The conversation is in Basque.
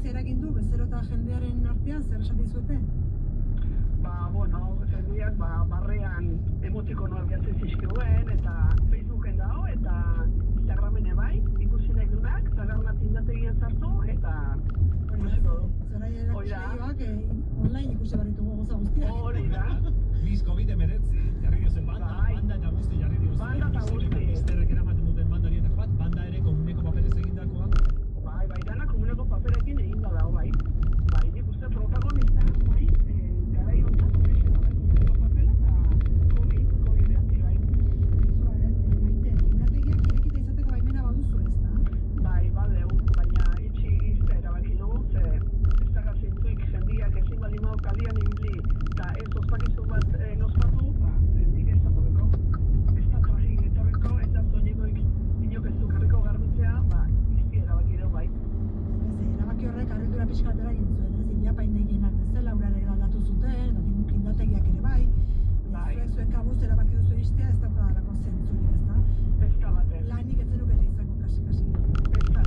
ze eragin du bezero eta jendearen artean, zer esan dizuete? Jendeak barrean emotikonoak bihatzen zizkiguen, eta Facebooken dago, eta Instagramen bai, ikusi nahi dunak, zagarna tindategian sartu, eta ikusiko du. Zara erakusleioak online ikusi barritugu goza guztiak. Hori da. Biz COVID-19, jarri diozen banda eta guzti jarri diozen. Banda eta guzti. Bizterrek eramaten duten banda horietako bat, banda ere komuneko paperez egindakoa. Bai, dana komuneko paperekin egin da dago, bai. Bai, nik uste protagonista, bai, garai honetan, komuneko papela eta COVID-19, bai. Maite, tindategiak irekita izateko baimena baduzu, ez da? Bai, badeu, baina itxi izte erabaki dugu, ze ez da gazintzuik jendiak ezin baldin hau kalian inbli, eta ez ospakizun bat ospatu, nik ez da torreko. Ez da tragik etorreko, ez da soinekoik inok ez dukarriko garbitzea, izti erabaki dugu, bai. Erabaki horrek harritura pixka bat eragin zuen, ez? Inapaindegienak bezala urare aldatu zuten, eta tindategiak ere bai. Zuen kabuz erabaki duzu istea, ez dauka alako zentzurik, ez da? Ez da baten. Lanik ez zenukete izango kasi. Ez da,